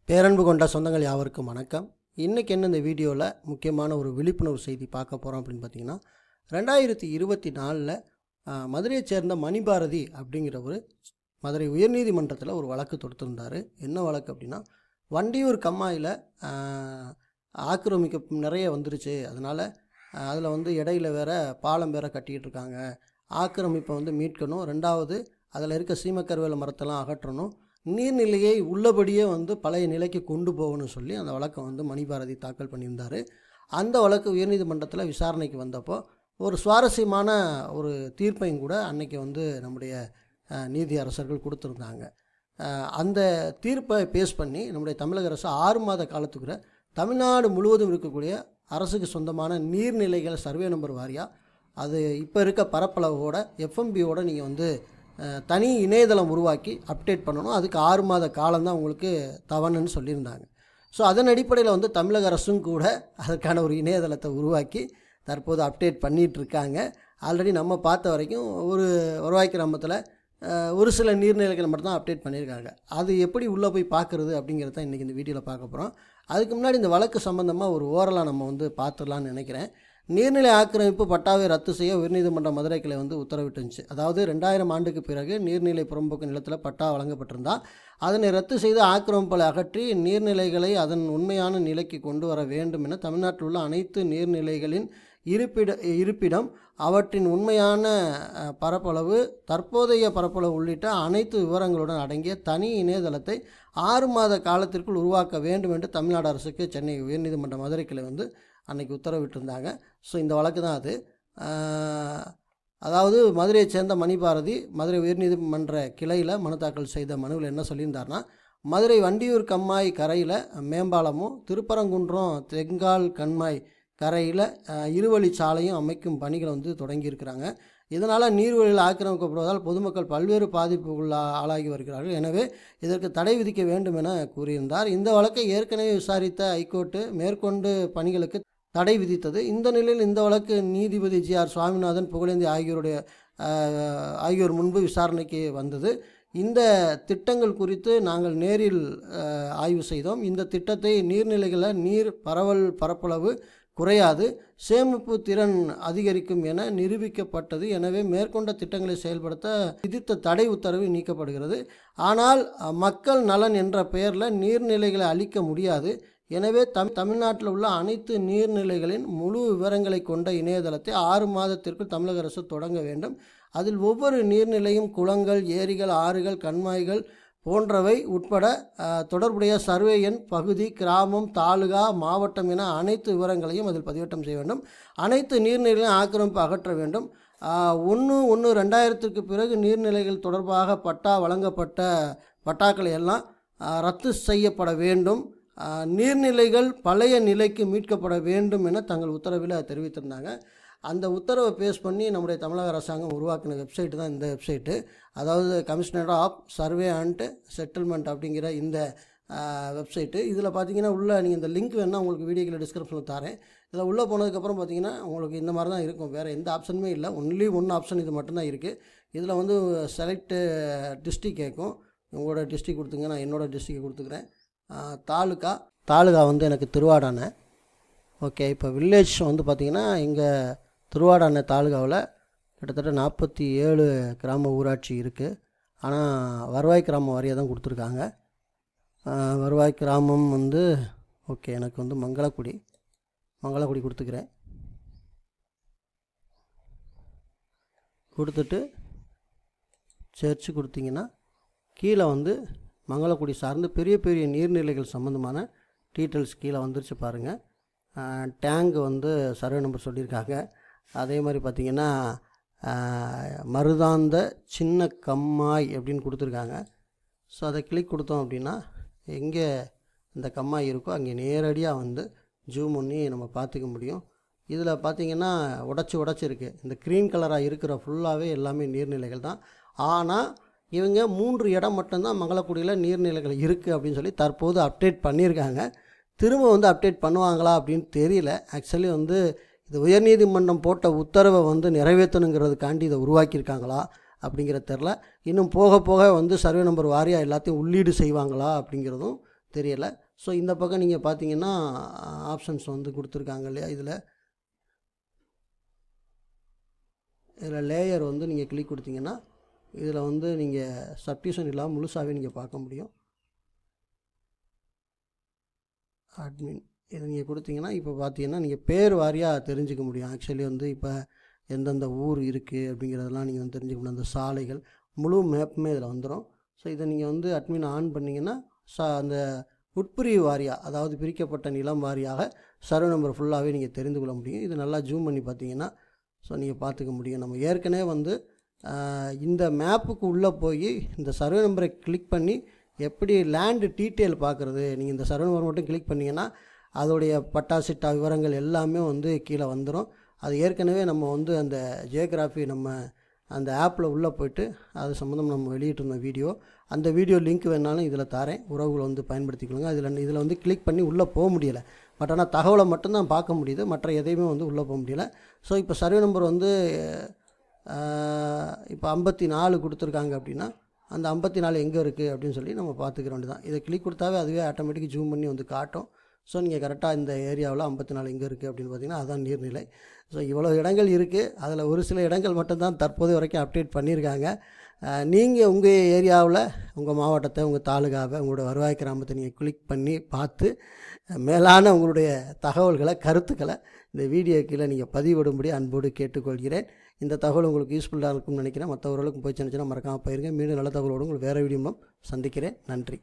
பேரன்பு கொண்ட சொந்தங்கள் யாவருக்கும் வணக்கம். இன்றைக்கி என்ன இந்த வீடியோவில் முக்கியமான ஒரு விழிப்புணர்வு செய்தி பார்க்க போகிறோம் அப்படின்னு பார்த்தீங்கன்னா, 2024 மதுரையைச் சேர்ந்த மணிபாரதி அப்படிங்கிற ஒரு மதுரை உயர்நீதிமன்றத்தில் ஒரு வழக்கு தொடுத்திருந்தார். என்ன வழக்கு அப்படின்னா, வண்டியூர் கம்மாயில் ஆக்கிரமிக்க நிறைய வந்துருச்சு, அதனால் அதில் இடையில வேறு பாலம் வேறு கட்டிகிட்டு இருக்காங்க, ஆக்கிரமிப்பை மீட்கணும், ரெண்டாவது அதில் இருக்க சீமக்கருவேல மரத்தெல்லாம் அகற்றணும், நீர்நிலையை உள்ளபடியே பழைய நிலைக்கு கொண்டு போகணும்னு சொல்லி அந்த வழக்கை மணிபாரதி தாக்கல் பண்ணியிருந்தார். அந்த வழக்கு உயர்நீதிமன்றத்தில் விசாரணைக்கு வந்தப்போ ஒரு சுவாரஸ்யமான ஒரு தீர்ப்பையும் கூட அன்றைக்கி நம்முடைய நீதி அரசர்கள் கொடுத்துருந்தாங்க. அந்த தீர்ப்பை பேஸ் பண்ணி நம்முடைய தமிழக அரசு 6 மாத காலத்துக்குள்ள தமிழ்நாடு முழுவதும் இருக்கக்கூடிய அரசுக்கு சொந்தமான நீர்நிலைகளை சர்வே நம்பர் வாரியாக அது இப்போ இருக்க பரப்பளவோட எஃப்எம்பியோட நீங்கள் தனி இணையதளம் உருவாக்கி அப்டேட் பண்ணணும். அதுக்கு 6 மாத காலம்தான் உங்களுக்கு தவணைன்னு சொல்லியிருந்தாங்க. ஸோ அதன் அடிப்படையில் தமிழக அரசும் கூட அதற்கான ஒரு இணையதளத்தை உருவாக்கி தற்போது அப்டேட் பண்ணிகிட்ருக்காங்க. ஆல்ரெடி நம்ம பார்த்த வரைக்கும் ஒரு வருவாய் கிராமத்தில் ஒரு சில நீர்நிலைகள் மட்டும்தான் அப்டேட் பண்ணியிருக்காங்க. அது எப்படி உள்ளே போய் பார்க்குறது அப்படிங்கிறத இன்றைக்கி இந்த வீடியோவில் பார்க்க போகிறோம். அதுக்கு முன்னாடி இந்த வழக்கு சம்மந்தமாக ஒரு ஓரலாக நம்ம பார்த்துடலான்னு நினைக்கிறேன். நீர்நிலை ஆக்கிரமிப்பு பட்டாவை ரத்து செய்ய உயர்நீதிமன்ற மதுரை கிளை உத்தரவிட்டுருந்துச்சு. அதாவது 2000 ஆண்டுக்கு பிறகு நீர்நிலை புறம்போக்கு நிலத்தில் பட்டா வழங்கப்பட்டிருந்தால் அதனை ரத்து செய்து ஆக்கிரமிப்பை அகற்றி நீர்நிலைகளை அதன் உண்மையான நிலைக்கு கொண்டு வர வேண்டும் என தமிழ்நாட்டில் உள்ள அனைத்து நீர்நிலைகளின் இருப்பிடம், அவற்றின் உண்மையான பரப்பளவு, தற்போதைய பரப்பளவு உள்ளிட்ட அனைத்து விவரங்களுடன் அடங்கிய தனி இணையதளத்தை 6 மாத காலத்திற்குள் உருவாக்க வேண்டும் என்று தமிழ்நாடு அரசுக்கு சென்னை உயர்நீதிமன்ற மதுரை கிளை அன்றைக்கி உத்தரவிட்டிருந்தாங்க. ஸோ இந்த வழக்கு தான் அது. அதாவது மதுரையைச் சேர்ந்த மணிபாரதி மதுரை உயர்நீதிமன்ற கிளையில் மனு தாக்கல் செய்த மனுவில் என்ன சொல்லியிருந்தார்னா, மதுரை வண்டியூர் கம்மாய் கரையில் மேம்பாலமும் திருப்பரங்குன்றம் தெங்கால் கண்மாய் கரையில் இருவழிச்சாலையும் அமைக்கும் பணிகளை தொடங்கியிருக்கிறாங்க. இதனால் நீர்வழியில் ஆக்கிரமிக்கப்படுவதால் பொதுமக்கள் பல்வேறு பாதிப்புகள் ஆளாகி வருகிறார்கள். எனவே இதற்கு தடை விதிக்க வேண்டும் என கூறியிருந்தார். இந்த வழக்கை ஏற்கனவே விசாரித்த ஹைகோர்ட்டு மேற்கொண்டு பணிகளுக்கு தடை விதித்தது. இந்த நிலையில் இந்த வழக்கு நீதிபதி GR சுவாமிநாதன், புகழேந்தி ஆகியோர் முன்பு விசாரணைக்கு வந்தது. இந்த திட்டங்கள் குறித்து நாங்கள் நேரில் ஆய்வு செய்தோம். இந்த திட்டத்தை நீர்நிலைகளில் நீர் பரப்பளவு குறையாது, சேமிப்பு திறன் அதிகரிக்கும் என நிரூபிக்கப்பட்டது. எனவே மேற்கொண்ட திட்டங்களை செயல்படுத்த விதித்த தடை உத்தரவு நீக்கப்படுகிறது. ஆனால் மக்கள் நலன் என்ற பெயரில் நீர்நிலைகளை அழிக்க முடியாது. எனவே தமிழ்நாட்டில் உள்ள அனைத்து நீர்நிலைகளின் முழு விவரங்களை கொண்ட இணையதளத்தை 6 மாதத்திற்குள் தமிழக அரசு தொடங்க வேண்டும். அதில் ஒவ்வொரு நீர்நிலையும் குளங்கள், ஏரிகள், ஆறுகள், கண்மாய்கள் போன்றவை உட்பட தொடர்புடைய சர்வே எண், பகுதி, கிராமம், தாலுகா, மாவட்டம் என அனைத்து விவரங்களையும் அதில் பதிவேற்றம் செய்ய வேண்டும். அனைத்து நீர்நிலைகளையும் ஆக்கிரமிப்பு அகற்ற வேண்டும். 1/1/2000 பிறகு நீர்நிலைகள் தொடர்பாக பட்டா வழங்கப்பட்ட பட்டாக்களை எல்லாம் ரத்து செய்யப்பட வேண்டும். நீர்நிலைகள் பழைய நிலைக்கு மீட்கப்பட வேண்டும் என தங்கள் உத்தரவில் தெரிவித்திருந்தாங்க. அந்த உத்தரவை பேஸ் பண்ணி நம்முடைய தமிழக அரசாங்கம் உருவாக்கின வெப்சைட்டு தான் இந்த வெப்சைட்டு. அதாவது commissioner of survey and settlement அப்படிங்கிற இந்த வெப்சைட்டு. இதில் பார்த்தீங்கன்னா நீங்கள் இந்த லிங்க் வேணால் உங்களுக்கு வீடியோக்கில் டிஸ்கிரிப்ஷனில் தரேன். இதில் உள்ளே போனதுக்கப்புறம் பார்த்தீங்கன்னா உங்களுக்கு இந்த மாதிரி தான் இருக்கும். வேறு எந்த ஆப்ஷனுமே இல்லை. ஒன்லி ஒன் ஆப்ஷன் இது மட்டும்தான் இருக்குது. இதில் செலக்ட் டிஸ்ட்ரிக் கேட்கும். உங்களோட டிஸ்ட்ரிக் கொடுத்துங்க, நான் என்னோடய டிஸ்ட்ரிக்கை கொடுத்துக்கிறேன். தாலுகா எனக்கு திருவாடானை. ஓகே, இப்போ வில்லேஜ் பார்த்திங்கன்னா இங்கே திருவாடானை தாலுகாவில் கிட்டத்தட்ட 47 கிராம ஊராட்சி இருக்குது. ஆனால் வருவாய் கிராமம் வாரியாக தான் கொடுத்துருக்காங்க. வருவாய் கிராமம் ஓகே, எனக்கு மங்களக்குடி கொடுத்துக்கிறேன். கொடுத்துட்டு சேர்ச்சு கொடுத்தீங்கன்னா கீழே மங்களக்குடி சார்ந்து பெரிய பெரிய நீர்நிலைகள் சம்மந்தமான டீட்டெயில்ஸ் கீழே வந்துருச்சு பாருங்கள். டேங்கு சர்வே நம்பர் சொல்லியிருக்காங்க. அதே மாதிரி பார்த்திங்கன்னா மருதாந்த சின்ன கம்மாய் அப்படின்னு கொடுத்துருக்காங்க. ஸோ அதை கிளிக் கொடுத்தோம் அப்படின்னா எங்கே இந்த கம்மாய் இருக்கோ அங்கே நேரடியாக ஜூம் பண்ணி நம்ம பார்த்துக்க முடியும். இதில் பார்த்திங்கன்னா உடச்சி இருக்குது. இந்த க்ரீன் கலராக இருக்கிற ஃபுல்லாகவே எல்லாமே நீர்நிலைகள் தான். ஆனால் இவங்க 3 இடம் மட்டும்தான் மங்களக்குடியில் நீர்நிலைகள் இருக்குது அப்படின்னு சொல்லி தற்போது அப்டேட் பண்ணியிருக்காங்க. திரும்ப அப்டேட் பண்ணுவாங்களா அப்படின்னு தெரியல. ஆக்சுவலி இது உயர்நீதிமன்றம் போட்ட உத்தரவை நிறைவேற்றணுங்கிறதுக்காண்டி இதை உருவாக்கியிருக்காங்களா அப்படிங்கிற தெரில. இன்னும் போக போக சர்வே நம்பர் வாரியாக எல்லாத்தையும் உள்ளீடு செய்வாங்களா அப்படிங்கிறதும் தெரியலை. ஸோ இந்த பக்கம் நீங்கள் பார்த்தீங்கன்னா ஆப்ஷன்ஸ் வந்து கொடுத்துருக்காங்க இல்லையா, இதில் லேயர் வந்து நீங்கள் கிளிக் கொடுத்தீங்கன்னா இதில் வந்து நீங்கள் சப்டிவிஷன் இல்லாமல் முழுசாகவே நீங்கள் பார்க்க முடியும். அட்மின் இதை நீங்கள் கொடுத்தீங்கன்னா இப்போ பார்த்தீங்கன்னா நீங்கள் பேர் வாரியாக தெரிஞ்சுக்க முடியும். ஆக்சுவலி வந்து இப்போ எந்தெந்த ஊர் இருக்குது அப்படிங்கிறதெல்லாம் நீங்கள் வந்து தெரிஞ்சுக்க முடியும். அந்த சாலைகள் முழு மேப்புமே இதில் வந்துடும். ஸோ இதை நீங்கள் வந்து அட்மின் ஆன் பண்ணிங்கன்னா அந்த உட்பிரிவு வாரியாக, அதாவது பிரிக்கப்பட்ட நிலம் வாரியாக சர்வே நம்பர் ஃபுல்லாகவே நீங்கள் தெரிந்து கொள்ள முடியும். இது நல்லா ஜூம் பண்ணி பார்த்தீங்கன்னா ஸோ நீங்கள் பார்த்துக்க முடியும். நம்ம ஏற்கனவே வந்து இந்த மேப்புக்கு உள்ளே போய் இந்த சர்வே நம்பரை கிளிக் பண்ணி எப்படி லேண்டு டீட்டெயில் பார்க்குறது, நீங்கள் இந்த சர்வே நம்பர் மட்டும் கிளிக் பண்ணிங்கன்னா அதோடைய பட்டா சிட்டா விவரங்கள் எல்லாமே வந்து கீழே வந்துடும். அது ஏற்கனவே நம்ம வந்து அந்த ஜியோகிராஃபி நம்ம அந்த ஆப்பில் உள்ளே போய்ட்டு அது சம்மந்தம் நம்ம வெளியிட்டிருந்த வீடியோ, அந்த வீடியோ லிங்க் வேணாலும் இதில் தரேன், உறவுகளை வந்து பயன்படுத்திக்கொள்ளுங்க. இதில் வந்து கிளிக் பண்ணி உள்ளே போக முடியலை. பட் ஆனால் தகவலை மட்டும்தான் பார்க்க முடியுது, மற்ற எதையுமே வந்து உள்ளே போக முடியலை. ஸோ இப்போ சர்வே நம்பர் வந்து இப்போ 54 கொடுத்துருக்காங்க அப்படின்னா அந்த 54 எங்கே இருக்குது அப்படின்னு சொல்லி நம்ம பார்த்துக்கிற வேண்டியதான். இதை கிளிக் கொடுத்தாவே அதுவே ஆட்டோமேட்டிக் ஜூம் பண்ணி வந்து காட்டும். ஸோ நீங்கள் கரெக்டாக இந்த ஏரியாவில் 54 எங்கே இருக்குது அப்படின்னு பார்த்தீங்கன்னா அதுதான் நீர்நிலை. ஸோ இவ்வளோ இடங்கள் இருக்குது. அதில் ஒரு சில இடங்கள் மட்டும்தான் தற்போது வரைக்கும் அப்டேட் பண்ணியிருக்காங்க. நீங்கள் உங்கள் ஏரியாவில் உங்கள் மாவட்டத்தை, உங்கள் தாலுகாவை, உங்களோட வருவாய் கிராமத்தை நீங்கள் கிளிக் பண்ணி பார்த்து மேலான உங்களுடைய தகவல்களை, கருத்துக்களை இந்த வீடியோ கீழே நீங்கள் பதிவிடும்படி அன்போடு கேட்டுக்கொள்கிறேன். இந்த தகவல் உங்களுக்கு யூஸ்ஃபுல்லாக இருக்கும்னு நினைக்கிறேன். மற்றவர்களுக்கும் போய் சென்னுச்சுன்னா மறக்காமல் போயிருங்க. மீண்டும் நல்ல தகவலோடு உங்களுக்கு வேறு வீடியோ சந்திக்கிறேன். நன்றி.